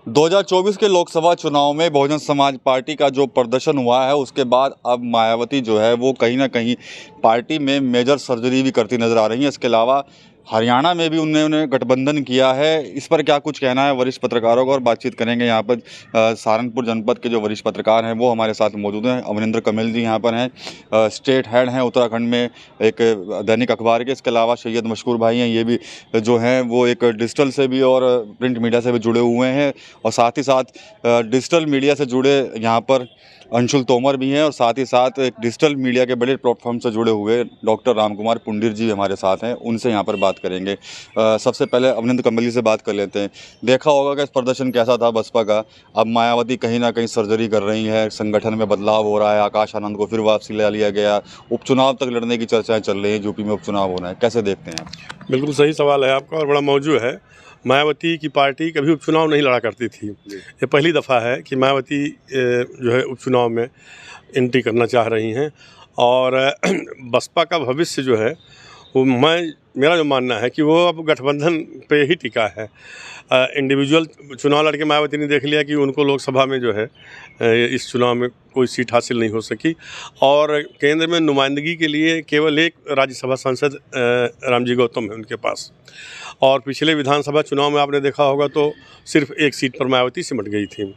2024 के लोकसभा चुनाव में बहुजन समाज पार्टी का जो प्रदर्शन हुआ है उसके बाद अब मायावती जो है वो कहीं ना कहीं पार्टी में मेजर सर्जरी भी करती नजर आ रही हैं। इसके अलावा हरियाणा में भी उन्होंने गठबंधन किया है। इस पर क्या कुछ कहना है वरिष्ठ पत्रकारों को, और बातचीत करेंगे। यहाँ पर सहारनपुर जनपद के जो वरिष्ठ पत्रकार हैं वो हमारे साथ मौजूद हैं। अमरिंदर कमेल जी यहाँ पर हैं, स्टेट हेड हैं उत्तराखंड में एक दैनिक अखबार के। इसके अलावा सैयद मशकूर भाई हैं, ये भी जो हैं वो एक डिजिटल से भी और प्रिंट मीडिया से भी जुड़े हुए हैं, और साथ ही साथ डिजिटल मीडिया से जुड़े यहाँ पर अंशुल तोमर भी हैं, और साथ ही साथ एक डिजिटल मीडिया के बड़े प्लेटफॉर्म से जुड़े हुए डॉक्टर रामकुमार पुंडीर जी हमारे साथ हैं। उनसे यहाँ पर बात करेंगे। सबसे पहले अमरिंदर कमेल जी से बात कर लेते हैं। देखा होगा कि प्रदर्शन कैसा था बसपा का। अब मायावती कहीं ना कहीं सर्जरी कर रही है, संगठन में बदलाव हो रहा है, आकाश आनंद को फिर वापसी ले लिया गया, उपचुनाव तक लड़ने की चर्चाएँ चल रही हैं, यूपी में उपचुनाव होना है, कैसे देखते हैं आप? बिल्कुल सही सवाल है आपका और बड़ा मौजू है। मायावती की पार्टी कभी उपचुनाव नहीं लड़ा करती थी। ये पहली दफ़ा है कि मायावती जो है उपचुनाव में एंट्री करना चाह रही हैं। और बसपा का भविष्य जो है वो मेरा जो मानना है कि वो अब गठबंधन पे ही टिका है। इंडिविजुअल चुनाव लड़के मायावती ने देख लिया कि उनको लोकसभा में जो है इस चुनाव में कोई सीट हासिल नहीं हो सकी, और केंद्र में नुमाइंदगी के लिए केवल एक राज्यसभा सांसद रामजी गौतम है उनके पास। और पिछले विधानसभा चुनाव में आपने देखा होगा तो सिर्फ एक सीट पर मायावती सिमट गई थी।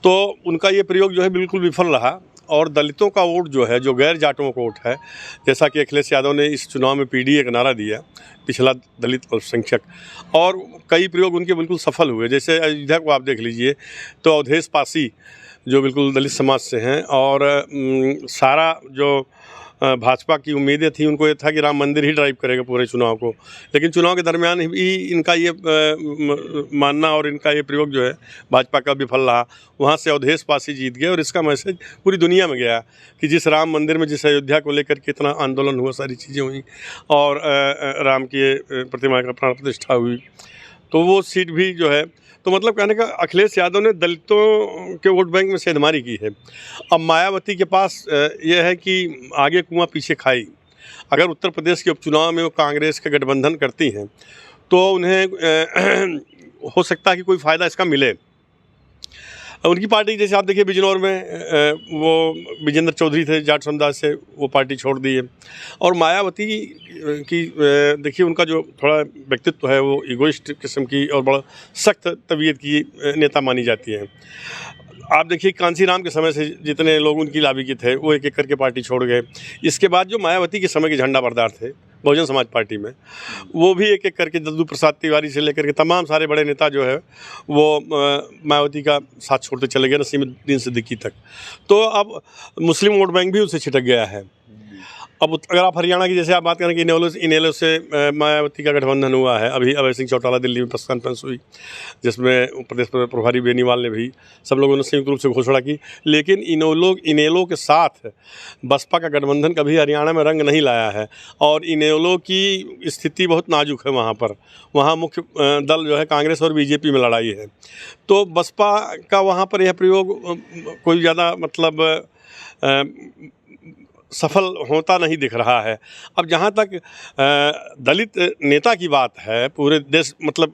तो उनका ये प्रयोग जो है बिल्कुल विफल रहा। और दलितों का वोट जो है, जो गैर जाटों का वोट है, जैसा कि अखिलेश यादव ने इस चुनाव में पीडीए का नारा दिया, पिछला दलित अल्पसंख्यक, और कई प्रयोग उनके बिल्कुल सफल हुए। जैसे अयोध्या को आप देख लीजिए तो अवधेश पासी जो बिल्कुल दलित समाज से हैं, और सारा जो भाजपा की उम्मीदें थी उनको ये था कि राम मंदिर ही ड्राइव करेगा पूरे चुनाव को, लेकिन चुनाव के दरमियान ही इनका ये मानना और इनका ये प्रयोग जो है भाजपा का विफल रहा। वहाँ से अवधेश पासी जीत गए और इसका मैसेज पूरी दुनिया में गया कि जिस राम मंदिर में, जिस अयोध्या को लेकर के इतना आंदोलन हुआ, सारी चीज़ें हुई और राम की प्रतिमा का प्राण प्रतिष्ठा हुई, तो वो सीट भी जो है, तो मतलब कहने का अखिलेश यादव ने दलितों के वोट बैंक में सेंधमारी की है। अब मायावती के पास यह है कि आगे कुआं पीछे खाई। अगर उत्तर प्रदेश के उपचुनाव में वो कांग्रेस का गठबंधन करती हैं तो उन्हें हो सकता है कि कोई फ़ायदा इसका मिले। उनकी पार्टी जैसे आप देखिए बिजनौर में वो विजेंद्र चौधरी थे जाट समुदाय से, वो पार्टी छोड़ दी है। और मायावती की देखिए उनका जो थोड़ा व्यक्तित्व है वो इगोइस्ट किस्म की और बड़ा सख्त तबीयत की नेता मानी जाती है। आप देखिए कांसीराम के समय से जितने लोग उनकी लाभी के थे वो एक एक करके पार्टी छोड़ गए। इसके बाद जो मायावती के समय के झंडा बरदार थे बहुजन समाज पार्टी में, वो भी एक एक करके जद्दू प्रसाद तिवारी से लेकर के तमाम सारे बड़े नेता जो है वो मायावती का साथ छोड़ते चले गए, नसीमुद्दीन सिद्दीकी तक। तो अब मुस्लिम वोट बैंक भी उससे छिटक गया है। अब अगर आप हरियाणा की जैसे आप बात करें कि इनेलो से मायावती का गठबंधन हुआ है, अभी अभय सिंह चौटाला दिल्ली में प्रेस कॉन्फ्रेंस हुई जिसमें प्रदेश प्रभारी बेनीवाल ने भी, सब लोगों ने संयुक्त रूप से घोषणा की। लेकिन इनेलो के साथ बसपा का गठबंधन कभी हरियाणा में रंग नहीं लाया है, और इनेलो की स्थिति बहुत नाजुक है वहाँ पर। वहाँ मुख्य दल जो है कांग्रेस और बीजेपी में लड़ाई है, तो बसपा का वहाँ पर यह प्रयोग कोई ज़्यादा मतलब सफल होता नहीं दिख रहा है। अब जहाँ तक दलित नेता की बात है, पूरे देश मतलब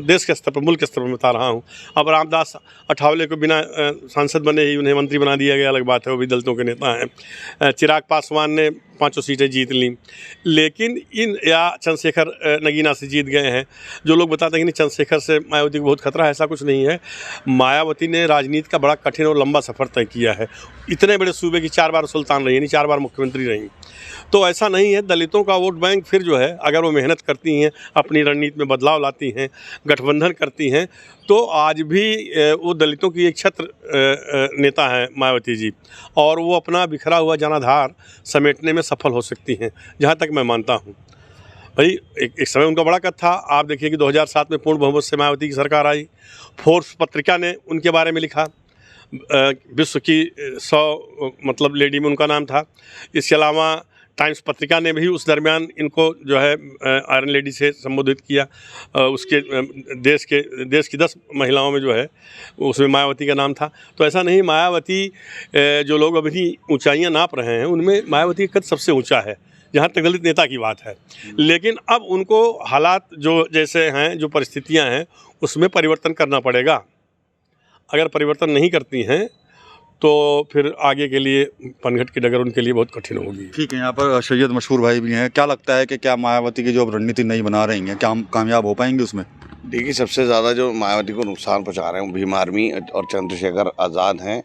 देश के स्तर पर, मुल्क के स्तर पर बता रहा हूँ। अब रामदास अठावले को बिना सांसद बने ही उन्हें मंत्री बना दिया गया, अलग बात है, वो भी दलितों के नेता हैं। चिराग पासवान ने 5 सीटें जीत लीं, लेकिन या चंद्रशेखर नगीना से जीत गए हैं। जो लोग बताते हैं कि चंद्रशेखर से मायावती को बहुत खतरा है, ऐसा कुछ नहीं है। मायावती ने राजनीति का बड़ा कठिन और लंबा सफ़र तय किया है। इतने बड़े सूबे की 4 बार सुल्तान रही, यानी 4 बार मुख्यमंत्री रही। तो ऐसा नहीं है, दलितों का वोट बैंक फिर जो है, अगर वो मेहनत करती हैं, अपनी रणनीति में बदलाव लाती हैं, गठबंधन करती हैं, तो आज भी वो दलितों की एक छत्र नेता हैं मायावती जी, और वो अपना बिखरा हुआ जनाधार समेटने में सफल हो सकती हैं, जहाँ तक मैं मानता हूँ। भाई एक समय उनका बड़ा कद था। आप देखिए कि 2007 में पूर्ण बहुमत से मायावती की सरकार आई। फोर्ब्स पत्रिका ने उनके बारे में लिखा, विश्व की 100 मतलब लेडी में उनका नाम था। इसके अलावा टाइम्स पत्रिका ने भी उस दरमियान इनको जो है आयरन लेडी से संबोधित किया। उसके देश की 10 महिलाओं में जो है उसमें मायावती का नाम था। तो ऐसा नहीं, मायावती जो लोग अभी ऊंचाइयां नाप रहे हैं उनमें मायावती का कद सबसे ऊंचा है, जहाँ तक दलित नेता की बात है। लेकिन अब उनको हालात जो जैसे हैं, जो परिस्थितियाँ हैं, उसमें परिवर्तन करना पड़ेगा। अगर परिवर्तन नहीं करती हैं तो फिर आगे के लिए पनघट की डगर उनके लिए बहुत कठिन होगी। ठीक है, यहाँ पर सैयद मशहूर भाई भी हैं। क्या लगता है कि क्या मायावती की जो अब रणनीति नई बना रही हैं, क्या हम कामयाब हो पाएंगे उसमें? देखिए, सबसे ज़्यादा जो मायावती को नुकसान पहुंचा रहे हैं भीम आर्मी और चंद्रशेखर आज़ाद हैं,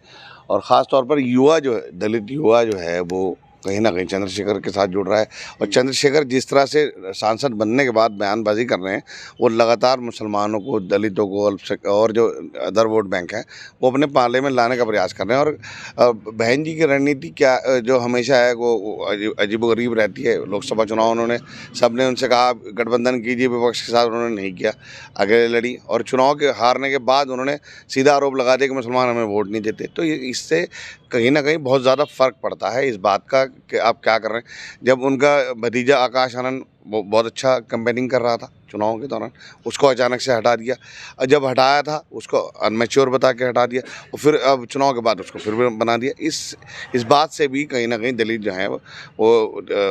और ख़ास तौर पर युवा जो है, दलित युवा जो है, वो कहीं ना कहीं चंद्रशेखर के साथ जुड़ रहा है। और चंद्रशेखर जिस तरह से सांसद बनने के बाद बयानबाजी कर रहे हैं, वो लगातार मुसलमानों को, दलितों को, और जो अदर वोट बैंक है वो अपने पाले में लाने का प्रयास कर रहे हैं। और बहन जी की रणनीति क्या जो हमेशा है वो अजीबोगरीब रहती है। लोकसभा चुनाव उन्होंने, सबने उनसे कहा गठबंधन कीजिए विपक्ष के साथ, उन्होंने नहीं किया, आगे लड़ी, और चुनाव के हारने के बाद उन्होंने सीधा आरोप लगा दिया कि मुसलमान हमें वोट नहीं देते। तो इससे कहीं ना कहीं बहुत ज़्यादा फ़र्क पड़ता है इस बात का कि आप क्या कर रहे हैं। जब उनका भतीजा आकाश आनंद वो बहुत अच्छा कैंपेनिंग कर रहा था चुनाव के दौरान, उसको अचानक से हटा दिया, और जब हटाया था उसको अनमेच्योर बता के हटा दिया, और फिर अब चुनाव के बाद उसको फिर बना दिया। इस बात से भी कहीं ना कहीं दलित जो हैं वो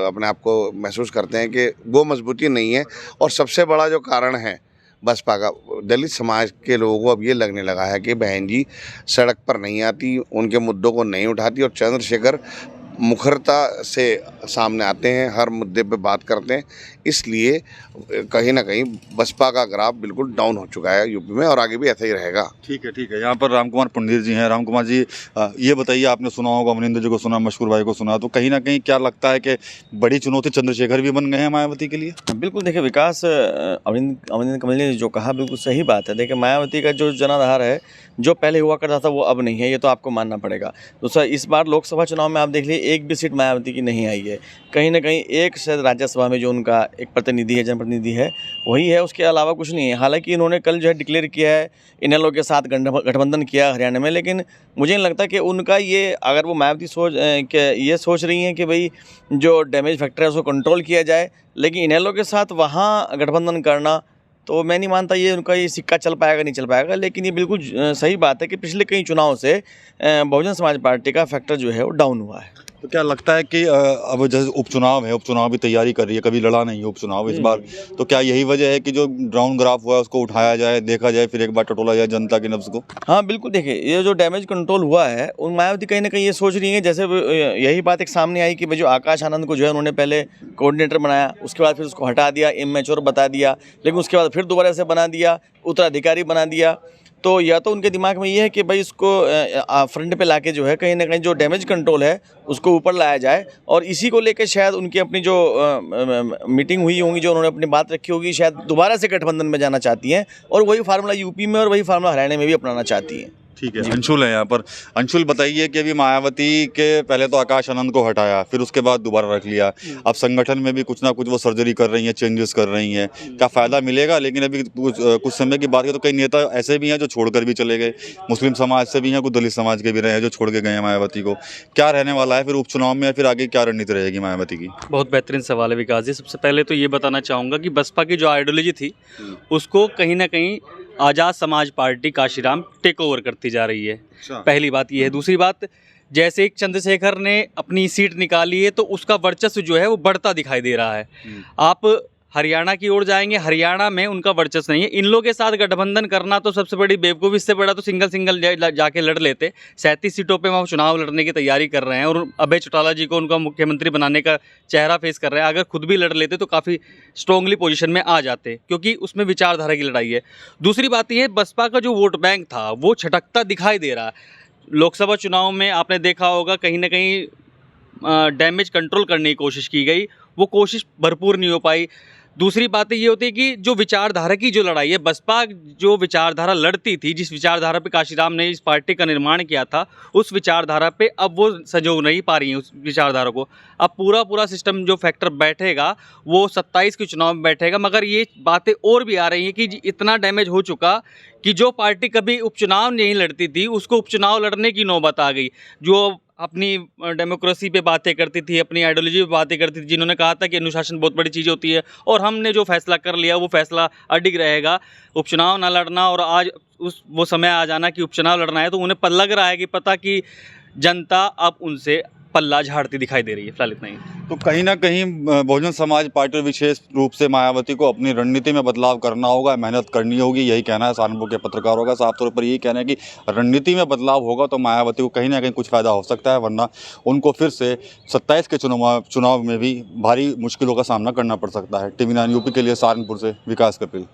अपने आप को महसूस करते हैं कि वो मजबूती नहीं है। और सबसे बड़ा जो कारण है बसपा का, दलित समाज के लोगों को अब ये लगने लगा है कि बहन जी सड़क पर नहीं आती, उनके मुद्दों को नहीं उठाती, और चंद्रशेखर मुखरता से सामने आते हैं, हर मुद्दे पे बात करते हैं। इसलिए कहीं ना कहीं बसपा का ग्राफ बिल्कुल डाउन हो चुका है यूपी में, और आगे भी ऐसा ही रहेगा। ठीक है, ठीक है। यहाँ पर राम कुमार पंडित जी हैं। राम कुमार जी, ये बताइए, आपने सुना होगा, अमरिंदर जी को सुना, मशहूर भाई को सुना, तो कहीं ना कहीं क्या लगता है कि बड़ी चुनौती चंद्रशेखर भी बन गए हैं मायावती के लिए? बिल्कुल, देखिए विकास, अरविंद कमल ने जो कहा बिल्कुल सही बात है। देखिए, मायावती का जो जनाधार है, जो पहले हुआ करता था वो अब नहीं है, ये तो आपको मानना पड़ेगा। दूसरा, इस बार लोकसभा चुनाव में आप देख लीजिए, एक भी सीट मायावती की नहीं आई है। कहीं ना कहीं एक शायद राज्यसभा में जो उनका एक प्रतिनिधि है, जनप्रतिनिधि है, वही है, उसके अलावा कुछ नहीं है। हालांकि इन्होंने कल जो है डिक्लेयर किया है, इनेलो के साथ गठबंधन किया हरियाणा में, लेकिन मुझे नहीं लगता कि उनका ये, अगर वो मायावती ये सोच रही हैं कि भाई जो डैमेज फैक्टर है उसको कंट्रोल किया जाए, लेकिन इनेलो के साथ वहाँ गठबंधन करना, तो मैं नहीं मानता ये उनका ये सिक्का चल पाएगा, नहीं चल पाएगा। लेकिन ये बिल्कुल सही बात है कि पिछले कई चुनाव से बहुजन समाज पार्टी का फैक्टर जो है वो डाउन हुआ है। तो क्या लगता है कि अब जैसे उपचुनाव है, उपचुनाव भी तैयारी कर रही है, कभी लड़ा नहीं है उपचुनाव इस बार, तो क्या यही वजह है कि जो डाउन ग्राफ हुआ है उसको उठाया जाए, देखा जाए, फिर एक बार टटोला जाए जनता की नब्ज को? हाँ बिल्कुल, देखिए ये जो डैमेज कंट्रोल हुआ है, उन मायावती कहीं ना कहीं ये सोच रही है, जैसे यही बात एक सामने आई कि भाई जो आकाश आनंद को जो है उन्होंने पहले कोऑर्डिनेटर बनाया, उसके बाद फिर उसको हटा दिया, इमैच्योर बता दिया, लेकिन उसके बाद फिर दोबारा से बना दिया, उत्तराधिकारी बना दिया। तो या तो उनके दिमाग में ये है कि भाई इसको फ्रंट पे लाके जो है कहीं ना कहीं जो डैमेज कंट्रोल है उसको ऊपर लाया जाए, और इसी को लेकर शायद उनकी अपनी जो मीटिंग हुई होंगी, जो उन्होंने अपनी बात रखी होगी, शायद दोबारा से गठबंधन में जाना चाहती हैं, और वही फार्मूला यूपी में और वही फार्मूला हरियाणा में भी अपनाना चाहती हैं। ठीक है, अंशुल है यहाँ पर। अंशुल, बताइए कि अभी मायावती के पहले तो आकाश आनंद को हटाया, फिर उसके बाद दोबारा रख लिया, अब संगठन में भी कुछ ना कुछ वो सर्जरी कर रही हैं, चेंजेस कर रही हैं, क्या फ़ायदा मिलेगा? लेकिन अभी कुछ समय की बात करें तो कई नेता ऐसे भी हैं जो छोड़कर भी चले गए, मुस्लिम समाज से भी हैं, कुछ दलित समाज के भी रहे हैं जो छोड़ के गए हैं मायावती को। क्या रहने वाला है फिर उपचुनाव में, या फिर आगे क्या रणनीति रहेगी मायावती की? बहुत बेहतरीन सवाल है विकास जी। सबसे पहले तो ये बताना चाहूँगा कि बसपा की जो आइडियोलॉजी थी उसको कहीं ना कहीं आज़ाद समाज पार्टी काशीराम टेक ओवर करती जा रही है। पहली बात ये है। दूसरी बात, जैसे एक चंद्रशेखर ने अपनी सीट निकाली है तो उसका वर्चस्व जो है वो बढ़ता दिखाई दे रहा है। आप हरियाणा की ओर जाएंगे, हरियाणा में उनका वर्चस्व नहीं है। इन लोगों के साथ गठबंधन करना तो सबसे बड़ी बेवकूफ़ी, इससे बड़ा तो सिंगल जाके लड़ लेते। 37 सीटों पे वो चुनाव लड़ने की तैयारी कर रहे हैं, और अभय चौटाला जी को उनका मुख्यमंत्री बनाने का चेहरा फेस कर रहे हैं। अगर खुद भी लड़ लेते तो काफ़ी स्ट्रॉन्गली पोजीशन में आ जाते, क्योंकि उसमें विचारधारा की लड़ाई है। दूसरी बात यह है, बसपा का जो वोट बैंक था वो छटकता दिखाई दे रहा है। लोकसभा चुनाव में आपने देखा होगा कहीं ना कहीं डैमेज कंट्रोल करने की कोशिश की गई, वो कोशिश भरपूर नहीं हो पाई। दूसरी बात ये होती है कि जो विचारधारा की जो लड़ाई है, बसपा जो विचारधारा लड़ती थी, जिस विचारधारा पे काशीराम ने इस पार्टी का निर्माण किया था, उस विचारधारा पे अब वो संजो नहीं पा रही है उस विचारधारा को। अब पूरा सिस्टम जो फैक्टर बैठेगा वो 27 के चुनाव में बैठेगा। मगर ये बातें और भी आ रही हैं कि इतना डैमेज हो चुका कि जो पार्टी कभी उपचुनाव नहीं लड़ती थी उसको उपचुनाव लड़ने की नौबत आ गई। जो अपनी डेमोक्रेसी पे बातें करती थी, अपनी आइडियोलॉजी पे बातें करती थी, जिन्होंने कहा था कि अनुशासन बहुत बड़ी चीज़ होती है और हमने जो फैसला कर लिया वो फैसला अडिग रहेगा, उपचुनाव ना लड़ना, और आज वो समय आ जाना कि उपचुनाव लड़ना है, तो उन्हें लग रहा है कि पता कि जनता अब उनसे पल्ला झाड़ती दिखाई दे रही है। फिलहाल इतना ही। तो कहीं ना कहीं बहुजन समाज पार्टी विशेष रूप से मायावती को अपनी रणनीति में बदलाव करना होगा, मेहनत करनी होगी, यही कहना है सहारनपुर के पत्रकारों का। साफ तौर पर यही कहना है कि रणनीति में बदलाव होगा तो मायावती को कहीं ना कहीं कुछ फ़ायदा हो सकता है, वरना उनको फिर से 27 के चुनाव में भी भारी मुश्किलों का सामना करना पड़ सकता है। TV9 यूपी के लिए सहारनपुर से विकास कपिल।